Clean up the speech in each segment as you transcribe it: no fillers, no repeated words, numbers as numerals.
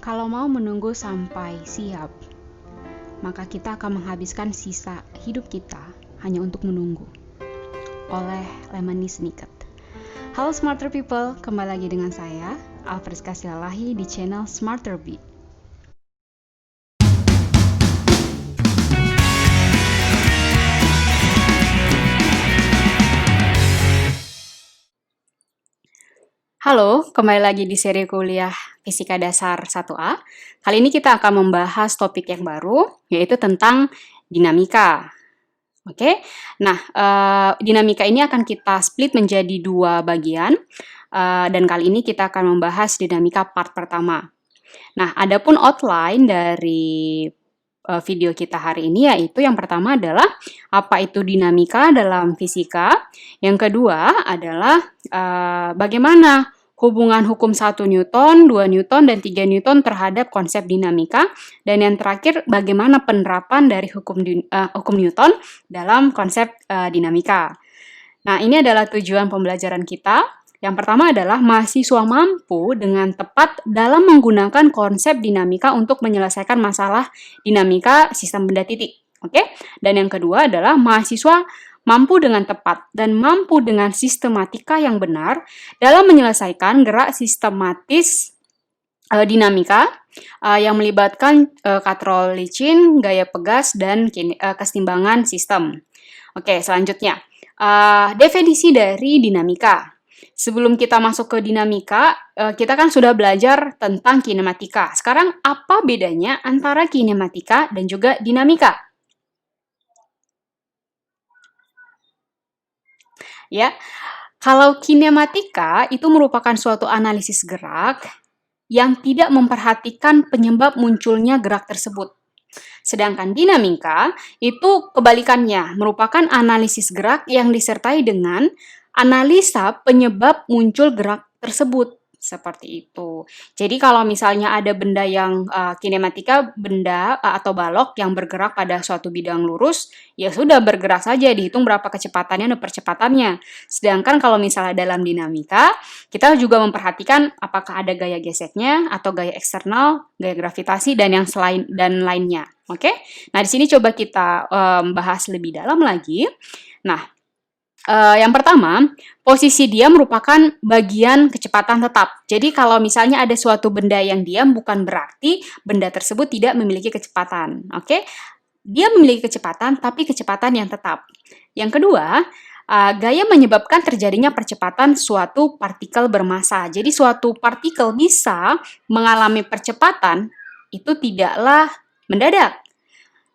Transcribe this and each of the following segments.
Kalau mau menunggu sampai siap, maka kita akan menghabiskan sisa hidup kita hanya untuk menunggu. Oleh Lemony Snicket. Halo Smarter People, kembali lagi dengan saya, Alfriska Silalahi di channel Smarter Beat. Halo, kembali lagi di seri kuliah Fisika Dasar 1A. Kali ini kita akan membahas topik yang baru, yaitu tentang dinamika. Oke, nah dinamika ini akan kita split menjadi dua bagian, dan kali ini kita akan membahas dinamika part pertama. Nah, adapun outline dari video kita hari ini yaitu yang pertama adalah apa itu dinamika dalam fisika, yang kedua adalah bagaimana hubungan hukum 1 Newton, 2 Newton, dan 3 Newton terhadap konsep dinamika, dan yang terakhir bagaimana penerapan dari hukum Newton dalam konsep dinamika. Nah, ini adalah tujuan pembelajaran kita. Yang pertama adalah mahasiswa mampu dengan tepat dalam menggunakan konsep dinamika untuk menyelesaikan masalah dinamika sistem benda titik. Oke? Dan yang kedua adalah mahasiswa mampu dengan tepat dan mampu dengan sistematika yang benar dalam menyelesaikan gerak sistematis dinamika yang melibatkan katrol licin, gaya pegas, dan keseimbangan sistem. Oke, selanjutnya. Definisi dari dinamika. Sebelum kita masuk ke dinamika, kita kan sudah belajar tentang kinematika. Sekarang apa bedanya antara kinematika dan juga dinamika? Ya, kalau kinematika itu merupakan suatu analisis gerak yang tidak memperhatikan penyebab munculnya gerak tersebut. Sedangkan dinamika itu kebalikannya, merupakan analisis gerak yang disertai dengan analisa penyebab muncul gerak tersebut. Seperti itu. Jadi kalau misalnya ada benda yang kinematika, benda atau balok yang bergerak pada suatu bidang lurus, ya sudah bergerak saja, dihitung berapa kecepatannya dan percepatannya. Sedangkan kalau misalnya dalam dinamika, kita juga memperhatikan apakah ada gaya geseknya atau gaya eksternal, gaya gravitasi, dan yang selain dan lainnya. Oke? Nah, di sini coba kita bahas lebih dalam lagi. Nah, yang pertama, posisi diam merupakan bagian kecepatan tetap. Jadi kalau misalnya ada suatu benda yang diam, bukan berarti benda tersebut tidak memiliki kecepatan. Oke? Dia memiliki kecepatan, tapi kecepatan yang tetap. Yang kedua, gaya menyebabkan terjadinya percepatan suatu partikel bermassa. Jadi suatu partikel bisa mengalami percepatan, itu tidaklah mendadak.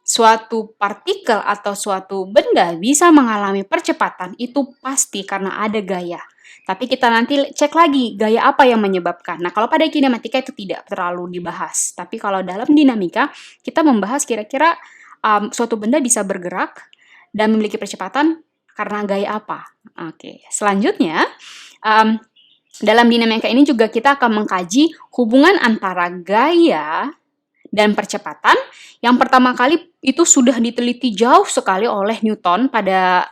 Suatu partikel atau suatu benda bisa mengalami percepatan itu pasti karena ada gaya. Tapi kita nanti cek lagi gaya apa yang menyebabkan. Nah, kalau pada kinematika itu tidak terlalu dibahas. Tapi kalau dalam dinamika, kita membahas kira-kira suatu benda bisa bergerak dan memiliki percepatan karena gaya apa. Oke, selanjutnya dalam dinamika ini juga kita akan mengkaji hubungan antara gaya dan percepatan yang pertama kali itu sudah diteliti jauh sekali oleh Newton pada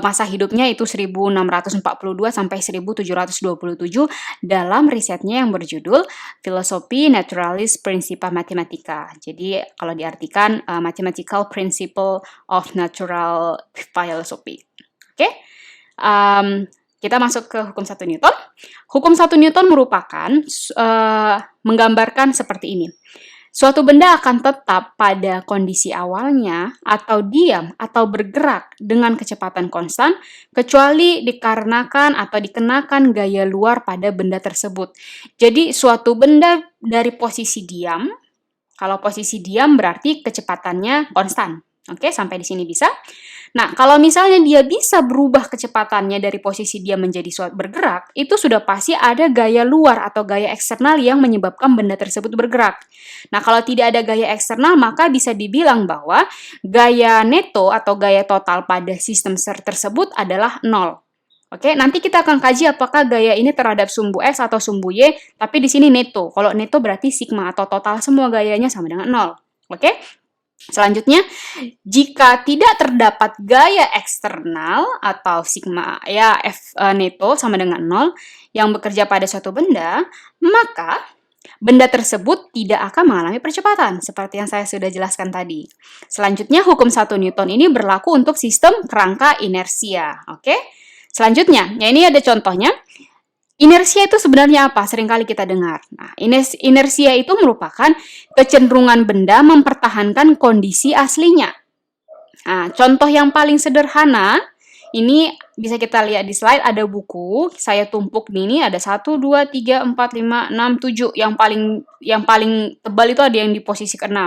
masa hidupnya itu 1642 sampai 1727 dalam risetnya yang berjudul Philosophy Naturalis Principia Mathematica. Jadi kalau diartikan Mathematical Principle of Natural Philosophy. Oke? Kita masuk ke hukum 1 Newton. Hukum 1 Newton merupakan menggambarkan seperti ini. Suatu benda akan tetap pada kondisi awalnya atau diam atau bergerak dengan kecepatan konstan kecuali dikarenakan atau dikenakan gaya luar pada benda tersebut. Jadi suatu benda dari posisi diam, kalau posisi diam berarti kecepatannya konstan. Oke, sampai di sini bisa? Nah, kalau misalnya dia bisa berubah kecepatannya dari posisi dia menjadi suatu bergerak, itu sudah pasti ada gaya luar atau gaya eksternal yang menyebabkan benda tersebut bergerak. Nah, kalau tidak ada gaya eksternal, maka bisa dibilang bahwa gaya neto atau gaya total pada sistem tersebut adalah 0. Oke, nanti kita akan kaji apakah gaya ini terhadap sumbu X atau sumbu Y, tapi di sini neto. Kalau neto berarti sigma atau total semua gayanya sama dengan 0. Oke? Selanjutnya, jika tidak terdapat gaya eksternal atau sigma ya F neto sama dengan 0 yang bekerja pada suatu benda, maka benda tersebut tidak akan mengalami percepatan, seperti yang saya sudah jelaskan tadi. Selanjutnya, hukum 1 Newton ini berlaku untuk sistem kerangka inersia. Oke? Selanjutnya, ya ini ada contohnya. Inersia itu sebenarnya apa? Seringkali kita dengar. Nah, inersia itu merupakan kecenderungan benda mempertahankan kondisi aslinya. Nah, contoh yang paling sederhana, ini bisa kita lihat di slide, ada buku, saya tumpuk ini, ada 1, 2, 3, 4, 5, 6, 7. Yang paling tebal itu ada yang di posisi ke-6.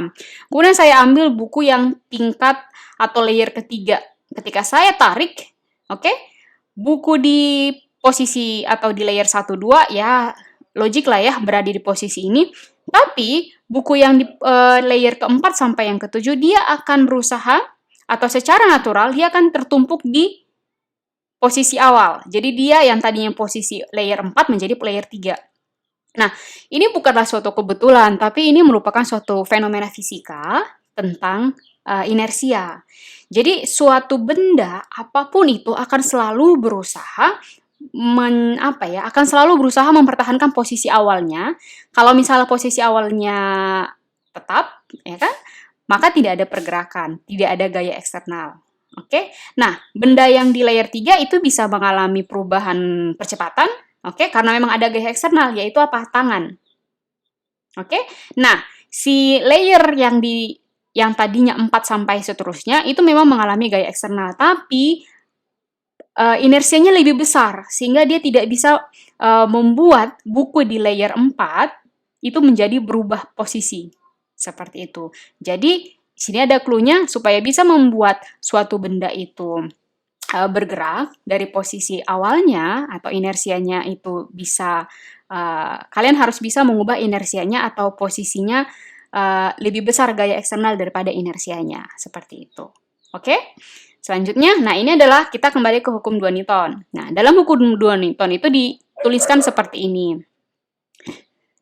Kemudian saya ambil buku yang tingkat atau layer ketiga. Ketika saya tarik, oke, buku di posisi atau di layer 1, 2, ya logik lah ya berada di posisi ini. Tapi buku yang di layer keempat sampai yang ketujuh, dia akan berusaha atau secara natural dia akan tertumpuk di posisi awal. Jadi dia yang tadinya posisi layer 4 menjadi layer 3. Nah, ini bukanlah suatu kebetulan, tapi ini merupakan suatu fenomena fisika tentang inersia. Jadi suatu benda apapun itu akan selalu berusaha akan selalu berusaha mempertahankan posisi awalnya. Kalau misalnya posisi awalnya tetap, ya kan, maka tidak ada pergerakan, tidak ada gaya eksternal. Oke, nah benda yang di layer 3 itu bisa mengalami perubahan percepatan, oke, karena memang ada gaya eksternal, yaitu apa? Tangan. Oke, nah si layer yang tadinya 4 sampai seterusnya itu memang mengalami gaya eksternal, tapi inersianya lebih besar, sehingga dia tidak bisa membuat buku di layer 4 itu menjadi berubah posisi. Seperti itu. Jadi, di sini ada clue-nya supaya bisa membuat suatu benda itu bergerak dari posisi awalnya atau inersianya itu bisa, kalian harus bisa mengubah inersianya atau posisinya lebih besar gaya eksternal daripada inersianya. Seperti itu. Oke? Selanjutnya, nah ini adalah kita kembali ke hukum 2 Newton. Nah, dalam hukum 2 Newton itu dituliskan seperti ini.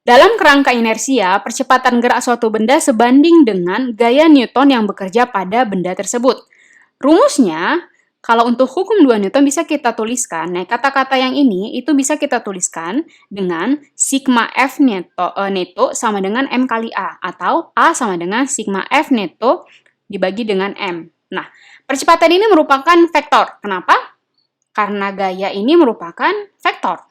Dalam kerangka inersia, percepatan gerak suatu benda sebanding dengan gaya Newton yang bekerja pada benda tersebut. Rumusnya, kalau untuk hukum 2 Newton bisa kita tuliskan, nah kata-kata yang ini itu bisa kita tuliskan dengan sigma F neto sama dengan M kali A, atau A sama dengan sigma F neto dibagi dengan M. Nah, percepatan ini merupakan vektor. Kenapa? Karena gaya ini merupakan vektor.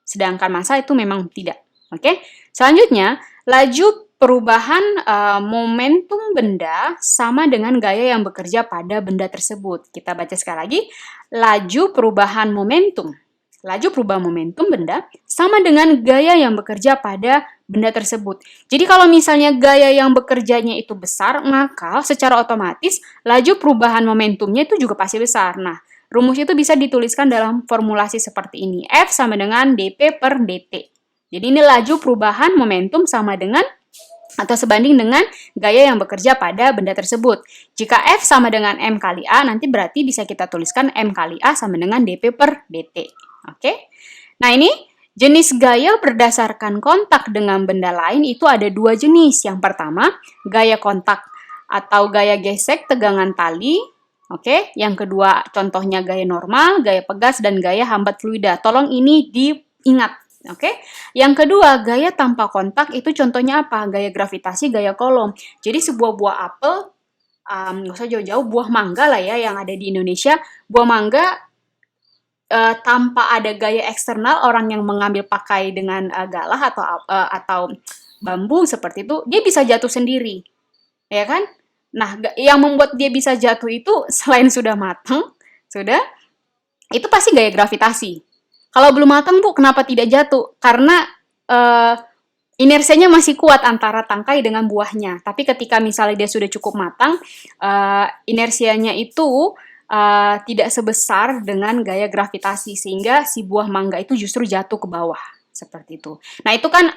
Sedangkan massa itu memang tidak. Oke. Selanjutnya, laju perubahan momentum benda sama dengan gaya yang bekerja pada benda tersebut. Kita baca sekali lagi. Laju perubahan momentum. Laju perubahan momentum benda sama dengan gaya yang bekerja pada benda tersebut. Jadi kalau misalnya gaya yang bekerjanya itu besar, maka secara otomatis laju perubahan momentumnya itu juga pasti besar. Nah, rumus itu bisa dituliskan dalam formulasi seperti ini. F sama dengan dP per dt. Jadi ini laju perubahan momentum sama dengan atau sebanding dengan gaya yang bekerja pada benda tersebut. Jika F sama dengan M kali A, nanti berarti bisa kita tuliskan M kali A sama dengan dP per dt. Oke? Nah ini jenis gaya berdasarkan kontak dengan benda lain itu ada 2 jenis. Yang pertama, gaya kontak atau gaya gesek tegangan tali. Oke? Yang kedua, contohnya gaya normal, gaya pegas, dan gaya hambat fluida. Tolong ini diingat. Oke? Yang kedua, gaya tanpa kontak itu contohnya apa? Gaya gravitasi, gaya kolom. Jadi sebuah buah apel, nggak usah jauh-jauh, buah mangga lah ya yang ada di Indonesia. Buah mangga tanpa ada gaya eksternal, orang yang mengambil pakai dengan galah atau bambu seperti itu, dia bisa jatuh sendiri, ya kan? Nah, yang membuat dia bisa jatuh itu selain sudah matang, itu pasti gaya gravitasi. Kalau belum matang Bu, kenapa tidak jatuh? Karena inersianya masih kuat antara tangkai dengan buahnya. Tapi ketika misalnya dia sudah cukup matang, inersianya itu tidak sebesar dengan gaya gravitasi, sehingga si buah mangga itu justru jatuh ke bawah, seperti itu. Nah, itu kan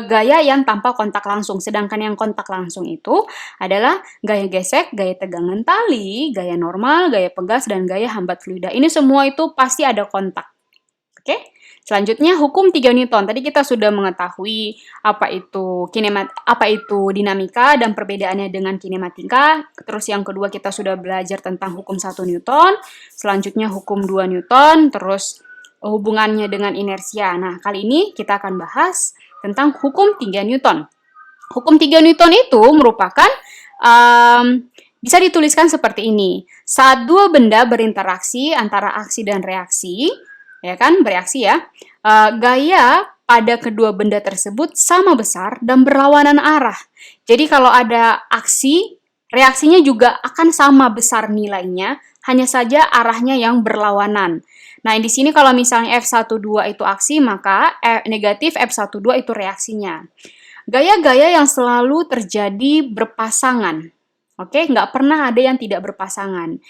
gaya yang tanpa kontak langsung, sedangkan yang kontak langsung itu adalah gaya gesek, gaya tegangan tali, gaya normal, gaya pegas, dan gaya hambat fluida. Ini semua itu pasti ada kontak. Oke? Selanjutnya, hukum 3 Newton. Tadi kita sudah mengetahui apa itu dinamika dan perbedaannya dengan kinematika. Terus yang kedua kita sudah belajar tentang hukum 1 Newton. Selanjutnya hukum 2 Newton. Terus hubungannya dengan inersia. Nah, kali ini kita akan bahas tentang hukum 3 Newton. Hukum 3 Newton itu merupakan bisa dituliskan seperti ini. Saat dua benda berinteraksi antara aksi dan reaksi, ya kan, bereaksi ya, gaya pada kedua benda tersebut sama besar dan berlawanan arah. Jadi kalau ada aksi, reaksinya juga akan sama besar nilainya, hanya saja arahnya yang berlawanan. Nah, di sini kalau misalnya F12 itu aksi, maka negatif F12 itu reaksinya. Gaya-gaya yang selalu terjadi berpasangan. Oke, nggak pernah ada yang tidak berpasangan.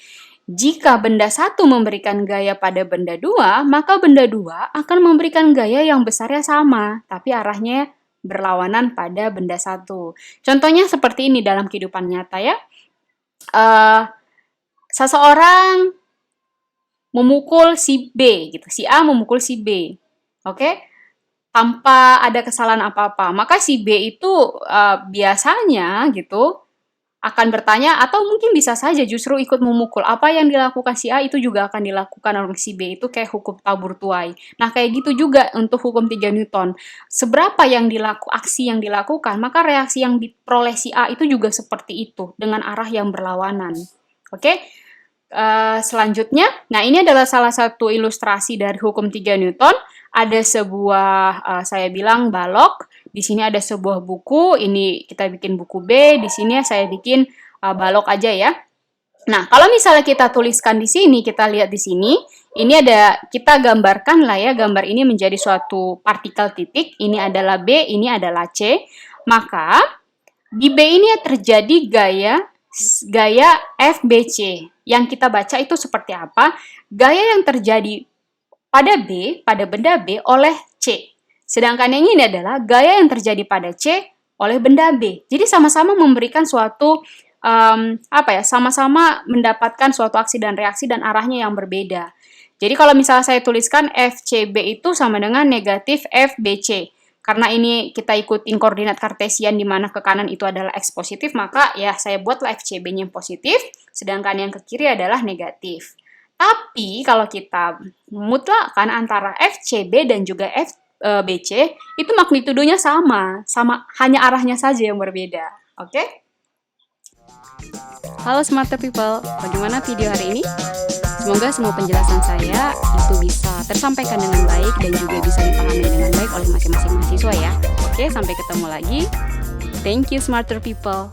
Jika benda satu memberikan gaya pada benda dua, maka benda dua akan memberikan gaya yang besarnya sama, tapi arahnya berlawanan pada benda satu. Contohnya seperti ini dalam kehidupan nyata ya. Seseorang memukul si B, gitu. Si A memukul si B, oke? Tanpa ada kesalahan apa-apa. Maka si B itu biasanya gitu akan bertanya atau mungkin bisa saja justru ikut memukul. Apa yang dilakukan si A itu juga akan dilakukan oleh si B. Itu kayak hukum tabur tuai. Nah, kayak gitu juga untuk hukum 3 Newton. Seberapa aksi yang dilakukan, maka reaksi yang diperoleh si A itu juga seperti itu dengan arah yang berlawanan. Oke? Selanjutnya, nah ini adalah salah satu ilustrasi dari hukum 3 Newton. Ada sebuah, saya bilang balok. Di sini ada sebuah buku. Ini kita bikin buku B. Di sini saya bikin balok aja ya. Nah, kalau misalnya kita tuliskan di sini, kita lihat di sini. Ini ada, kita gambarkan lah ya, gambar ini menjadi suatu partikel titik. Ini adalah B, ini adalah C. Maka, di B ini terjadi gaya FBC. Yang kita baca itu seperti apa? Gaya yang terjadi pada B, pada benda B oleh C. Sedangkan yang ini adalah gaya yang terjadi pada C oleh benda B. Jadi sama-sama memberikan suatu, sama-sama mendapatkan suatu aksi dan reaksi dan arahnya yang berbeda. Jadi kalau misalnya saya tuliskan FCB itu sama dengan negatif FBC. Karena ini kita ikutin koordinat kartesian di mana ke kanan itu adalah X positif, maka ya saya buatlah FCB-nya positif, sedangkan yang ke kiri adalah negatif. Tapi kalau kita mutlakkan antara FCB dan juga FBC, itu magnitudonya sama, hanya arahnya saja yang berbeda. Oke? Halo Smarter People, bagaimana video hari ini? Semoga semua penjelasan saya itu bisa tersampaikan dengan baik dan juga bisa dipahami dengan baik oleh masing-masing mahasiswa ya. Oke, sampai ketemu lagi. Thank you Smarter People.